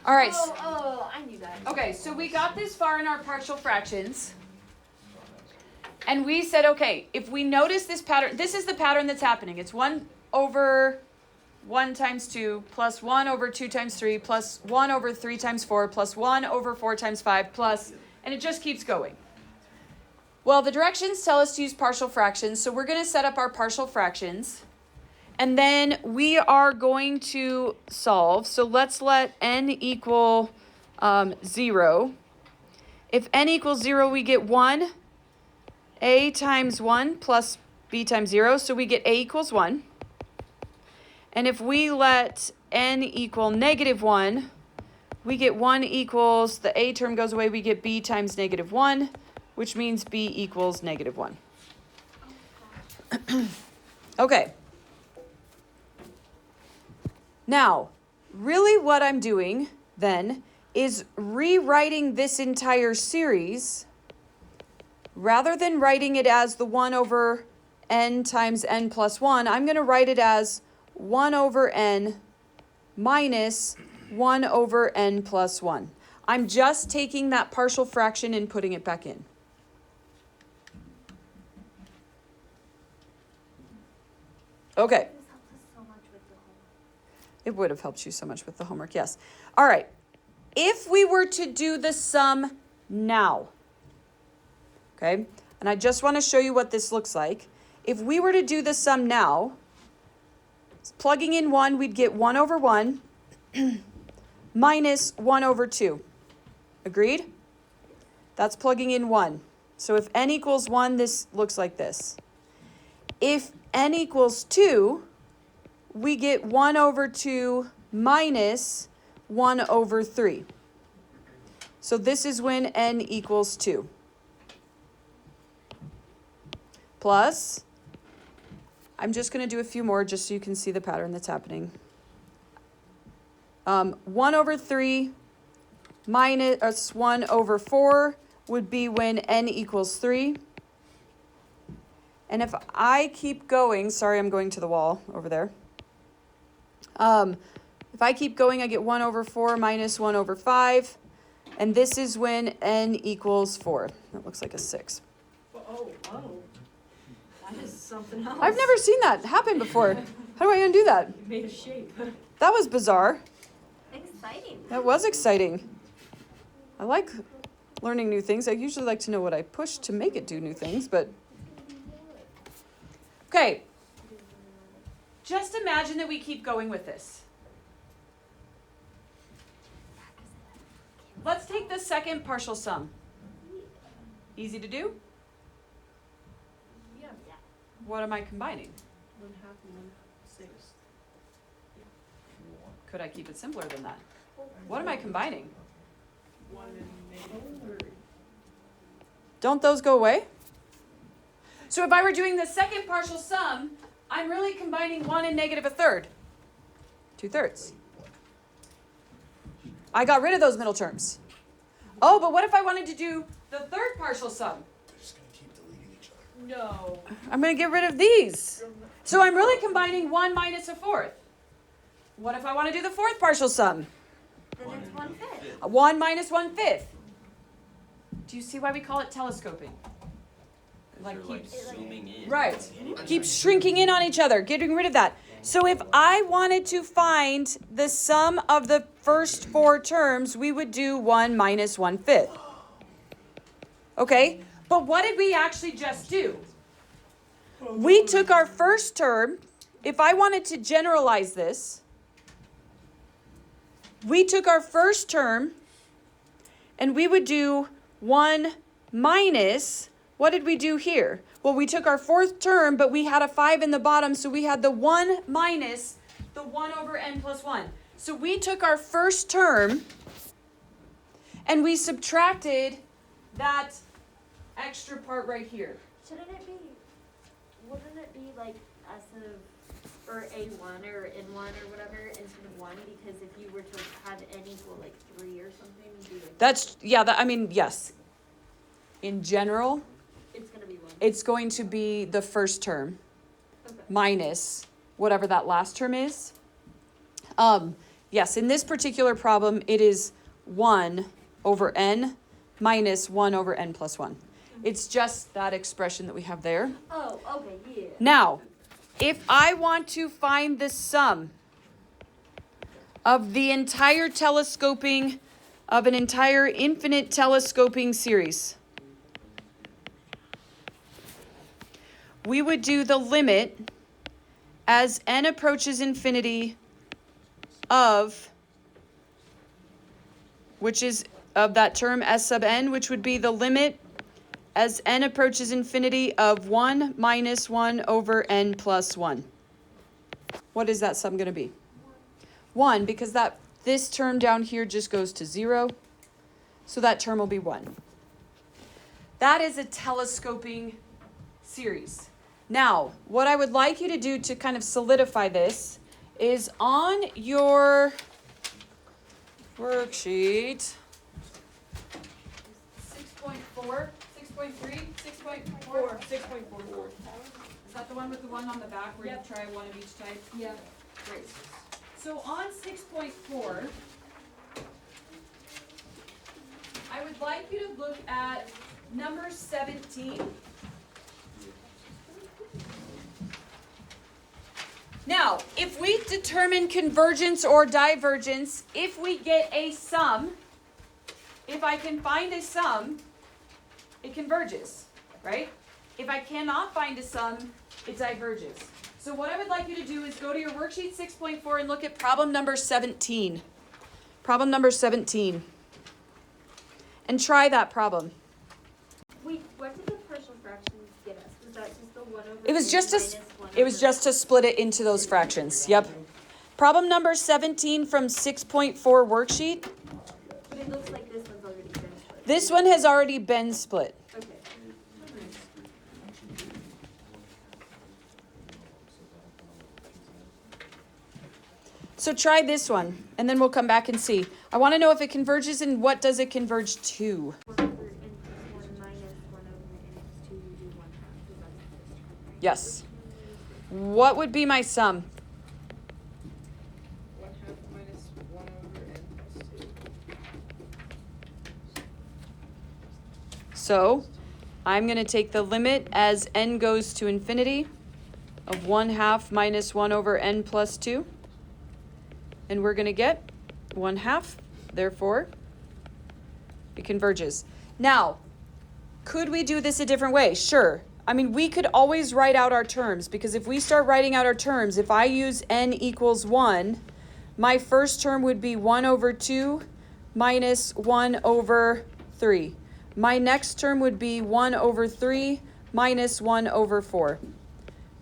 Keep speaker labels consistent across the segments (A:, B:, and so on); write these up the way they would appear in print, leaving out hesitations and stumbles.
A: All right.
B: Oh, I knew that.
A: Okay, so we got this far in our partial fractions. And we said, okay, if we notice this pattern, this is the pattern that's happening. It's 1 over 1 times 2 plus 1 over 2 times 3 plus 1 over 3 times 4 plus 1 over 4 times 5 plus, and it just keeps going. Well, the directions tell us to use partial fractions, so we're going to set up our partial fractions. And then we are going to solve. So let's let n equal 0. If n equals 0, we get 1, a times 1 plus b times 0. So we get a equals 1. And if we let n equal negative 1, we get 1 equals, the a term goes away, we get b times negative 1, which means b equals negative 1. Okay. Now, really what I'm doing then is rewriting this entire series rather than writing it as the 1 over n times n plus 1. I'm going to write it as 1 over n minus 1 over n plus 1. I'm just taking that partial fraction and putting it back in. Okay. It would have helped you so much with the homework, yes. All right. If we were to do the sum now, okay, and I just want to show you what this looks like. If we were to do the sum now, plugging in 1, we'd get 1 over 1 minus 1 over 2. Agreed? That's plugging in 1. So if n equals 1, this looks like this. If n equals 2, we get 1 over 2 minus 1 over 3. So this is when n equals 2. Plus, I'm just going to do a few more just so you can see the pattern that's happening. 1 over 3 minus 1 over 4 would be when n equals 3. And if I keep going, sorry, I'm going to the wall over there. If I keep going, I get 1 over 4 minus 1 over 5. And this is when n equals 4. That looks like a 6.
B: Oh. That is something else.
A: I've never seen that happen before. How do I undo that?
B: You made a shape.
A: That was bizarre.
C: Exciting.
A: That was exciting. I like learning new things. I usually like to know what I push to make it do new things, but... Okay. Just imagine that we keep going with this. Let's take the second partial sum. Easy to do?
B: Yeah.
A: What am I combining?
B: 1/2 and 1/6.
A: Could I keep it simpler than that? What am I combining?
B: 1 and negative.
A: Don't those go away? So if I were doing the second partial sum, I'm really combining 1 and negative 1/3. 2/3. I got rid of those middle terms. Oh, but what if I wanted to do the third partial sum?
D: They're just going to keep deleting each other.
B: No.
A: I'm going to get rid of these. So I'm really combining 1 minus 1/4. What if I want to do the fourth partial sum?
C: Then it's 1/5.
A: 1 minus 1/5. Do you see why we call it telescoping?
E: Like zooming in.
A: Right. Keep shrinking in on each other, getting rid of that. So if I wanted to find the sum of the first 4 terms, we would do 1 minus 1/5. Okay, but what did we actually just do? We took our first term. If I wanted to generalize this, we took our first term and we would do 1 minus, what did we do here? Well, we took our fourth term, but we had a 5 in the bottom, so we had the 1 minus the 1 over n plus 1. So we took our first term and we subtracted that extra part right here.
C: Wouldn't it be like S of, or A1 or N1 or whatever instead of 1? Because if you were to have n equal like 3 or something, it'd be like
A: That's, yeah, I mean, yes. In general,
C: it's going to be 1.
A: it's going to be the first term
C: Okay.
A: minus whatever that last term is. Yes, in this particular problem, it is 1 over n minus 1 over n plus 1. It's just that expression that we have there.
C: Oh, okay, yeah.
A: Now, if I want to find the sum of the entire telescoping, of an entire infinite telescoping series, we would do the limit as n approaches infinity of, which is of that term s sub n, which would be the limit as n approaches infinity of 1 minus 1 over n plus 1. What is that sum going to be? 1, because this term down here just goes to 0. So that term will be 1. That is a telescoping series. Now, what I would like you to do to kind of solidify this is on your worksheet, 6.4, 6.3, 6.4,
B: 6.44.
A: Is that the one with the one on the back where you try one of each type?
B: Yeah.
A: Great. So on 6.4, I would like you to look at number 17. Now, if we determine convergence or divergence, if we get a sum, if I can find a sum, it converges, right? If I cannot find a sum, it diverges. So what I would like you to do is go to your worksheet 6.4 and look at problem number 17. Problem number 17. And try that problem.
C: Wait, what did the partial fractions get us? Was that just the 1 over
A: It was
C: n
A: just
C: minus
A: to
C: 1
A: it was
C: over-
A: just to split it into those fractions. Yep. Problem number 17 from 6.4 worksheet.
C: But it looks like this one's already been split.
A: This one has already been split.
C: Okay.
A: So try this one, and then we'll come back and see. I want to know if it converges and what does it converge to?
C: 1 over n plus 1 minus 1 over n plus 2, you do 1 half, because that's the first term, right?
A: Yes. What would be my sum?
B: 1 half minus 1 over n plus 2.
A: So I'm going to take the limit as n goes to infinity of 1 half minus 1 over n plus 2. And we're going to get 1 half. Therefore, it converges. Now, could we do this a different way? Sure. I mean, we could always write out our terms, because if we start writing out our terms, if I use n equals 1, my first term would be 1 over 2 minus 1 over 3. My next term would be 1 over 3 minus 1 over 4.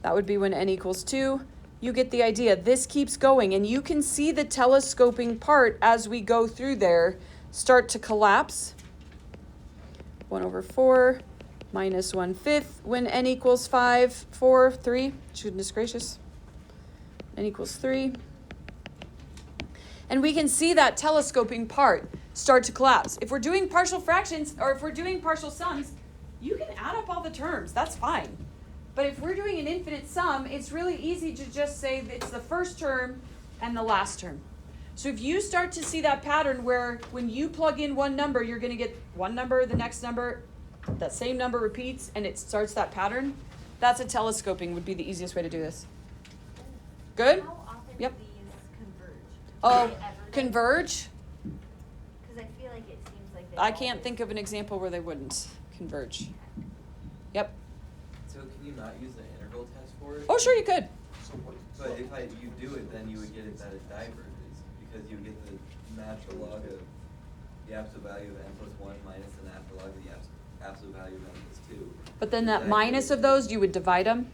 A: That would be when n equals 2. You get the idea. This keeps going, and you can see the telescoping part as we go through there start to collapse. 1 over 4 minus 1/5 when n equals 5, 4, 3. Goodness gracious. N equals 3. And we can see that telescoping part start to collapse. If we're doing partial fractions, or if we're doing partial sums, you can add up all the terms. That's fine. But if we're doing an infinite sum, it's really easy to just say it's the first term and the last term. So if you start to see that pattern where when you plug in one number, you're going to get one number, the next number, that same number repeats, and it starts that pattern, that's a telescoping would be the easiest way to do this. Good?
C: How often
A: Yep.
C: do these converge?
A: Oh,
C: Do they ever
A: converge?
C: Because I feel like it seems like they
A: I can't
C: always-
A: think of an example where they wouldn't converge. Yep.
E: So can you not use the integral test for it?
A: Oh, sure you could.
E: But if you do it, then you would get it that it diverges, because you would get the natural log of the absolute value of n plus 1 minus the natural log of the absolute value of n plus 2.
A: But then that
E: Exactly.
A: minus of those, you would divide them.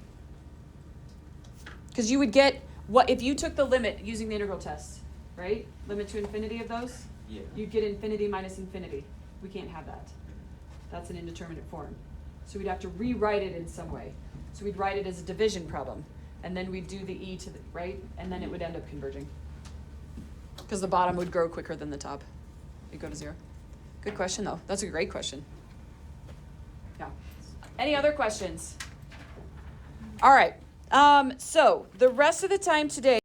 A: Because you would get, what if you took the limit using the integral test, right? Limit to infinity of those?
E: Yeah.
A: You'd get infinity minus infinity. We can't have that. That's an indeterminate form. So we'd have to rewrite it in some way. So we'd write it as a division problem. And then we'd do the e to the, right? And then it would end up converging. Because the bottom would grow quicker than the top. It'd go to 0. Good question, though. That's a great question. Yeah. Any other questions? All right. So the rest of the time today,